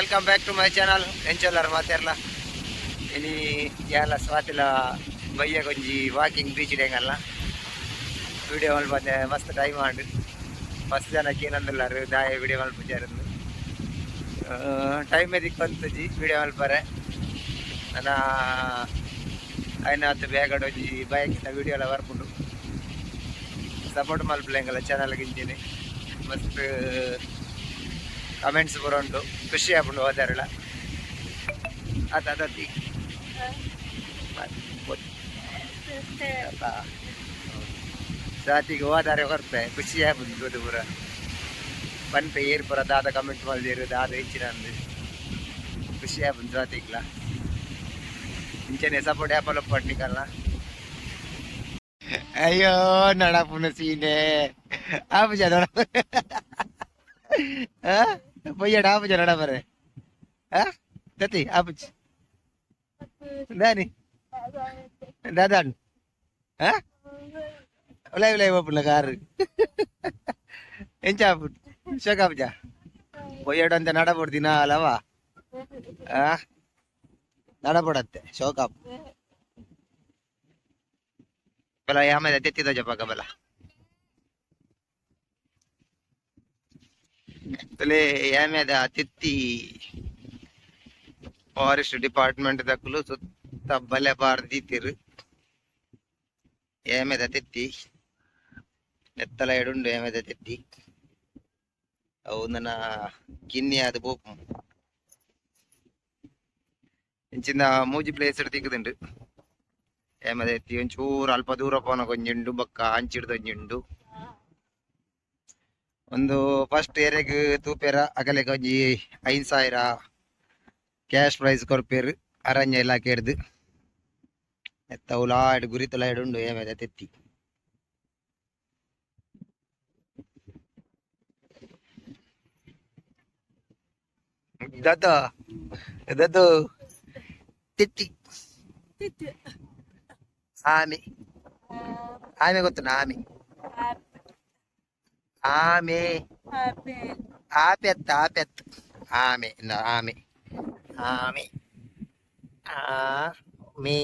Welcome back to my channel ಎಂಚಲ್ಲರ್ ಮಾತೆರ್ಲ ಇನಿ ಯಾಲ ಸ್ವಾತಿಲ ಬಯ್ಯ ಗೊಂಜಿ ವಾಕಿಂಗ್ ಬೀಚ್ ಡೇಂಗಲ್ಲ ವಿಡಿಯೋ ಮಲ್ಪದೆ ಮಸ್ತ್ ಟೈಮ್ ಆಂಡ್ ಮಸ್ತ್ ಜನಕ್ಕೆ ಏನಂದಿಲ್ಲಾರು ದಾಯ ವಿಡಿಯೋ ಮಲ್ಪುಜಾರಂದು ಟೈಮ್ ಎದಿಕ್ ಬಂತಜಿ ವಿಡಿಯೋ ಮಲ್ಪರೆ ನನ್ನ ಐನ ಹತ್ತು ಬೇಗಡೋಜಿ ಬಯಕಿನ ವಿಡಿಯೋ ಎಲ್ಲ ಬರ್ಕೊಂಡು ಸಪೋರ್ಟ್ ಮಲ್ಪಲೆಂಗಲ್ಲ ಚಾನಲ್ ಗಿಂಜಿನಿ ಮಸ್ತ್ ಕಮೆಂಟ್ಸ್ ಬರೋಂಡು ಖುಷಿ ಆಗ್ಬಿಟ್ಟು ಹೋದಾರಲ್ಲ ಅದತಿ ಜಾತಿಗೆ ಹೋದಾರೆ ಹೊರತೆ ಖುಷಿ ಆಗ್ಬಿಟ್ಟು ಪೂರ ಪನ್ಪೆ ಏರ್ ಪುರ ದಾದ ಕಮೆಂಟ್ ಮಾಡಿದ್ರು ದಾದ ಹೆಚ್ಚಿನ ಅಂದು ಖುಷಿ ಆಗ್ಬಿಟ್ಟು ಜಾತಿಗ್ಲ ಇಂಚನೆ ಸಪೋರ್ಟ್ ಆ್ಯಪಲ್ಲ ಪಡ್ನಿಕಲ್ಲ ಅಯ್ಯೋ ನಡಪುನ ಸೀನೆ ಆಪುಜ ನೋಡ Payah apa jalan apa re? Hah? Tadi apa? Dani? Dadan? Hah? Ulai apa pun lagar? Enca apa? Siapa aja? Payah dan nada berdina alawa? Hah? Nada berdat? Siapa? Kalau yang ada teti tu japa kabala. ತಲೆ ಏಮೇದ ತಿತ್ತಿ forest department ದಕ್ಕಲು ಸುತ್ತ ಬಲೆ ಬಾರ್ದಿತ್ತಿರು ಏಮೇದ ತಿತ್ತಿ ನೆತ್ತಲ ಎಡುಂಡು ಏಮೇದ ತಿತ್ತಿ ಅವು ನನ್ನ ಕಿನ್ನಿ ಅದು ಬೋಪು ಇಂಚಿಂದ ಮೂಜಿ place ತಿಕ್ಕದುಂಡು ಏಮೇದ ಎತ್ತಿ ಒಂಚೂರು ಅಲ್ಪ ದೂರ ಪೋನ ಕೊಂಜುಂಡು ಬೊಕ್ಕ ಅಂಚಿಡ್ದೊಂಜುಂಡು ಒಂದು ಫಸ್ಟ್ ಏರಿಯಾಗ ತೂಪೇರ ಅಗಲೆ ಕೊಂಜಿ 5,000 ಕ್ಯಾಶ್ ಪ್ರೈಸ್ ಕೊರ್ಪೇರು ಅರಣ್ಯ ಇಲಾಖೆ ಹಿಡ್ದು ಎತ್ತ ಉಲಾಡ್ ಗುರಿ ತುಲಾಡ್ ಉಂಡು ಏಮೇದ ತೆತ್ತಿ ದದ್ದು ತೆತ್ತಿ ಆಮೆ ಆಮೆ ಗೊತ್ತುನಾ ಆಮೆ ಆಮೆ ಆಪೆತ್ತ ಆಪೆತ್ ಆಮೆ ಆಮೆ ಆಮೆ ಆಮೆ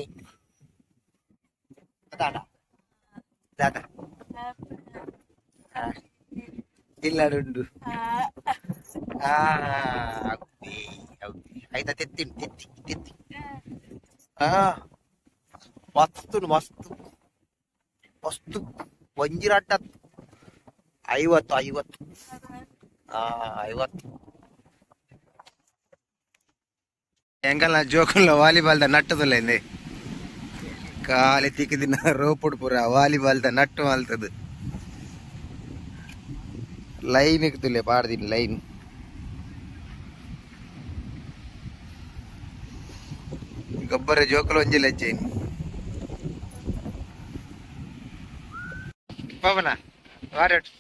ದಾದ ಇಲ್ಲಡುಂಡು ಆಯ್ತಾ ತೆತ್ತಿ ತೆತ್ತಿ ತೆತ್ತಿ ಮಸ್ತು ಮಸ್ತು ಮಸ್ತು ಒಂಜಿರಾಟ 50 ಎಂಕಲ್ನ ಜೋಕುಲ್ಲ ವಾಲಿಬಾಲ್ದ ನಟ್ಟದಲ್ಲೇ ಕಾಲಿ ತಿಕ್ಕಿದಿನ ರೋಪುಡ್ ಪೂರ ವಾಲಿಬಾಲ್ದ ನಟ್ಟು ಮಲ್ತದು ಲೈನ್ ಇಕ್ತುಲೆ ಪಾಡ್ದಿನಿ ಲೈನ್ ಗೊಬ್ಬರ ಜೋಕುಲು ಒಂಜಿಲ್ಲ ಹೆಚ್ಚೇನಿ ಪವನ ವಾರಟ್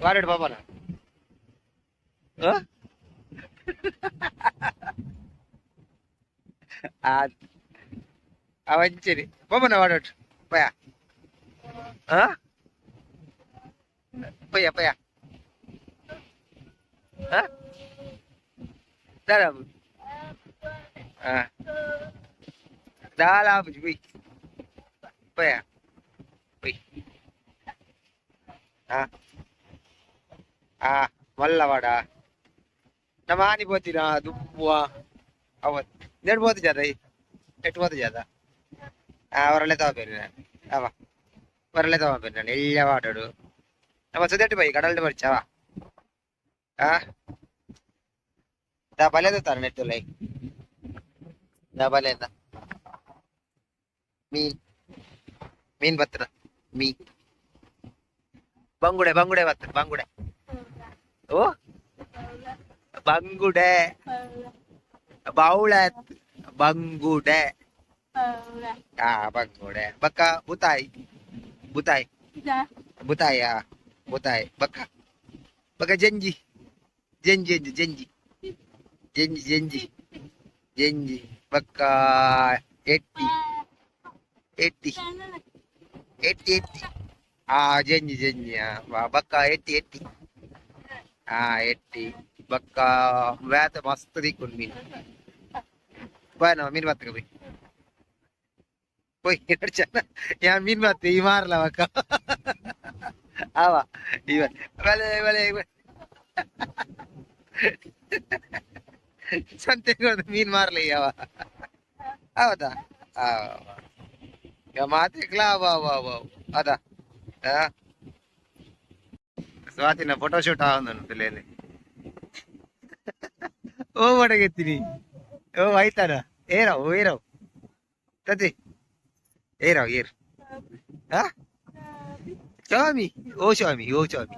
ವಾರಟ್ ಪವನ ಅವಂಚರಿ ಪವನ ವಾರಟ್ ಪಯ ಪಯ ಪಯ ದಾರಾಬು ದಾಲಾಬು ಬೈ ಪಯ ಬೈ మల్లవాడ నమాని పోతినా దువ్వా అవత్ నేడు పోతు జాదా ఎటు పోతు జాదా వరలే తవ పేరు అవా వరలే తవ పేరు నేను ఎల్లవాడాడు ನಮ್ಮ ಸುದೆಟ್ಟು ಬೈ ಕಡಲ್ದು ಬರ್ಚಾವಾ ದಾ ಬಲೆದ ತರ ನೆಟ್ಟು ಲೈ ದಾ ಬಲೆದ ಮೀನ್ ಬತ್ರ ಮೀನ್ ಬಂಗುಡೆ ಬಂಗುಡೆ ಬತ್ತ ಬಂಗುಡೆ ಓ ಬಂಗುಡೆ ಬೌಳ ಬಂಗುಡೆ ಬಂಗುಡೆ ಬಕ್ಕ ಬುತಾಯಿ ಬುತಾಯಿ ಬುತಾಯ ಬುತಾಯಿ ಬಕ್ಕ ಬಕ್ಕ ಜಂಜಿ ಜಂಜಿ ಜಂಜಿ ಜಂಜಿ ಜಂಜಿ ಜಂಜಿ ಬಕ್ಕ ಎಟ್ಟಿ ಎಟ್ಟಿ ಎಟ್ಟಿ ಎಟ್ಟಿ janji bakka etti बक्का वैत मस्त दिखून मीन बाय ना मीन बात कभी कोई यहाँ मीन बात ही मार ला बक्का आवा वाले वाले संते को मीन मार ले आवा आवता आवा या माते क्ला आवा आवा आवा आता स्वाति ना फोटो शूट आवंदनु पिल्लेने ओ ಒಡಗೆತ್ತೀನಿ ಓ ಆಯ್ತಾರ ಏರಾವ್ ತತಿ ಏರ್ ಹಾ ಸ್ವಾಮಿ ಓ ಸ್ವಾಮಿ ಓ ಸ್ವಾಮಿ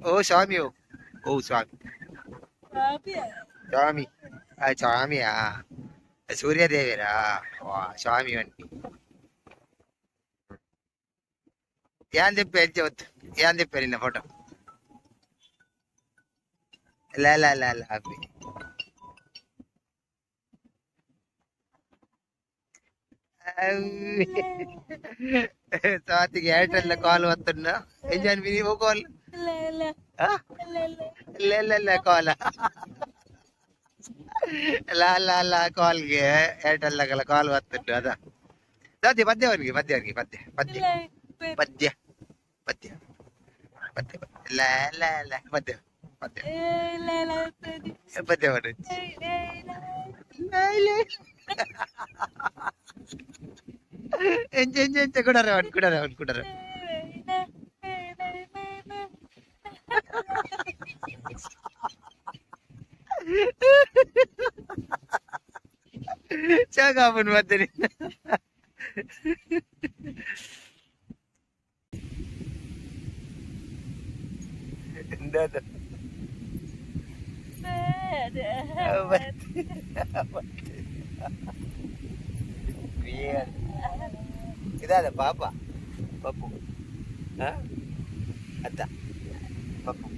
ಓ ಸ್ವಾಮಿ ಓ ಸ್ವಾಮಿ ಸ್ವಾಮಿ ಆ ಸ್ವಾಮಿಯಾ ಸೂರ್ಯದೇವರಾ ವಾ ಸ್ವಾಮಿ ಅಂಟಿ ಯಾನ್ చెప్పారు నిన్న ఫోటో లా అవి స్వాతికి ఎయిర్టెల్ కాల్ వస్తున్నా ఏం చేయను విని ఓ కాల్ కాల్ కాల్ಗೆ ಏರ್ಟೆಲ್ ಕಾಲ್ వస్తుండు అదా దాది పద్యవనికి పద్య పద్య కూడా చాగాపన్ మధ్యని ఇదా పాప పప్పు అత్త పప్పు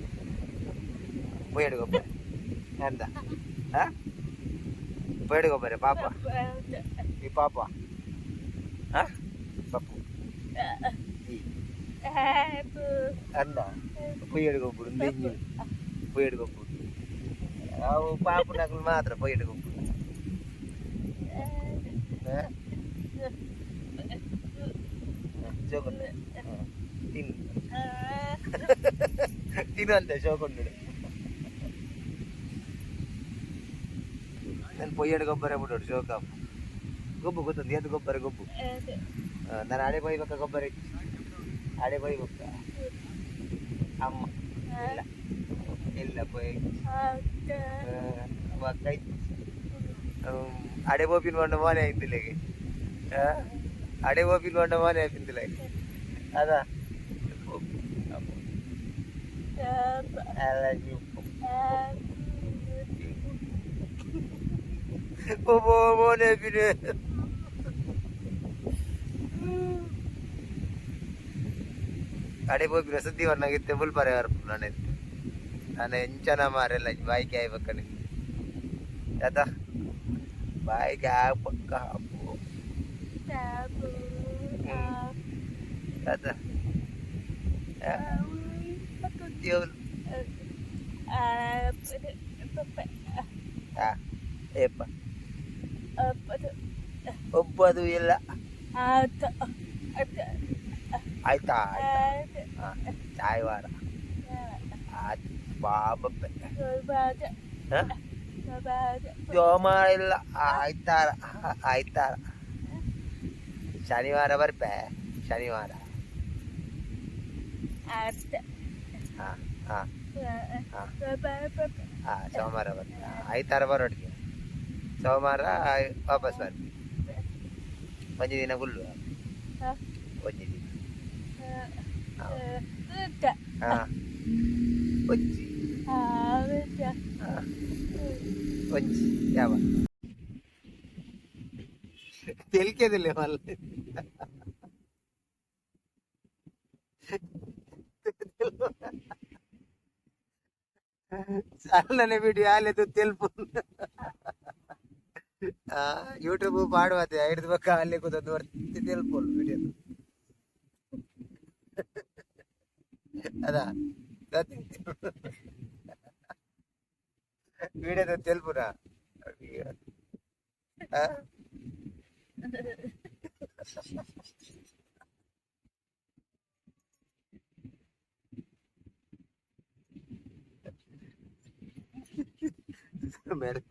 పోయాడు గొప్ప ఎంత పోయాడు గొప్పరే పాప ఈ పాప పప్పు అంద పోయాడు గొప్పుడు పోయాడు గొప్పుడు పాప నాకు మాత్రం పోయాడు గొప్పుడు చోకొండ తిను అంతే చోకొండు నేను పోయాడు గొబ్బరే పుట్టాడు చోక గొబ్బు గుర్తుంది ఎంత గొబ్బరే గొబ్బు ನಾನು ಆಡೆ ಬೈ ಬಕ್ಕ ಗೊಬ್ಬರ ಆಡೆ ಬೈ ಬಕ್ಕ ಅಮ್ಮ ಇಲ್ಲ ಇಲ್ಲ ಬೈ ಬಕ್ಕ ಆಡೆ ಬೋಪಿನ ಬಂಡ ಮನೆ ಆಯ್ತಿಲ್ಲ ಆಡೆ ಬೋಪಿನ ಬಂಡ ಮನೆ ಆಯ್ತಿಲ್ಲ ಅದಾ ಮನೆ ಪಿನೆ आड़े बोई प्रसिद्धि वरना कितने बुल पारे यार नाने इंचना मारे लज बाई क्या है बकने दादा बाई क्या पक्का दादा Tiêu epa ಒಬ್ಬದು ಇಲ್ಲ ಆಯ್ತಾ ಚಾಯ್ವಾರ ಬಾಬೆ ಸೋಮವಾರ ಇಲ್ಲ ಆಯ್ತಾರ ಶನಿವಾರ ಬರ್ಬೆ ಶನಿವಾರ ಸೋಮವಾರ ಬರ್ತೀವಿ ಆಯ್ತಾರ ಬರೋಡಿಗೆ ಸೋಮವಾರ ವಾಪಸ್ ಬರ್ತೀವಿ ಒಂದು ದಿನ ಫುಲ್ಲು ಒಂದು ದಿನ వచ్చి యావ తెలికేదిలే వాళ్ళు చాలనే వీడియో ఆలేదు తెలుపు ಯೂಟ್ಯೂಬ್ ಮಾಡುವತ್ತೆ ಐದು ಪಕ್ಕ ಅಲ್ಲಿ ಕೂತದ್ದು ವರ್ತಿ తెలుపు వీడియో ಅದಾ తెలుపురా ఆ? మేడం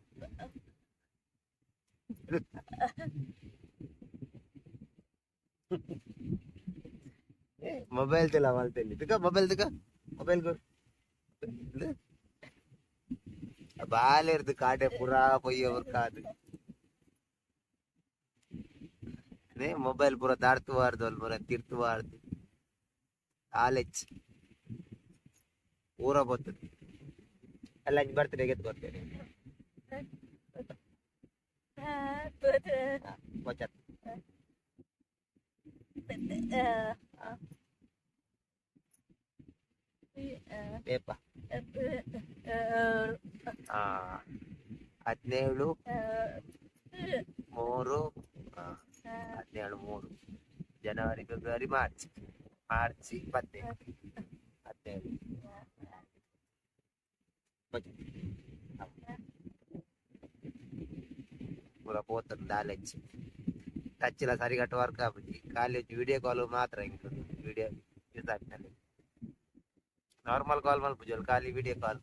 ಮೊಬೈಲ್ ತಿಲ್ಲ ಮಾಡ್ತೇನೆ ದಿಕ್ಕ ಮೊಬೈಲ್ ದಿಕ್ಕ ಮೊಬೈಲ್ ಬಾಲೆ ಇರ್ದು ಕಾಟೆ ಪುರಾ ಪೊಯ್ಯವ್ರ ಕಾದು ಮೊಬೈಲ್ ಪೂರ ದಾಡ್ತುವಾರ್ದು ಅಲ್ಲಿ ಪೂರ ತಿರ್ತುವಾರ್ದು ಆಲೆಚ್ ಊರ ಬರ್ತದೆ ಎಲ್ಲ ಬರ್ತದೆ ಗೆದ್ದು ಬರ್ತೇನೆ ಪೊಚ್ಚತ್ ರೇಪ 17 3 17 3 ಜನವರಿ ಫೆಬ್ರವರಿ ಮಾರ್ಚ್ 17 పూర పోతుంది నాలెడ్జ్ టచ్ ఇలా సరిగట్ట వరకు కాబట్టి కాలేజ్ వీడియో కాల్ మాత్రం ఇంకా వీడియో నార్మల్ కాల్ మళ్ళీ ఖాళీ వీడియో కాల్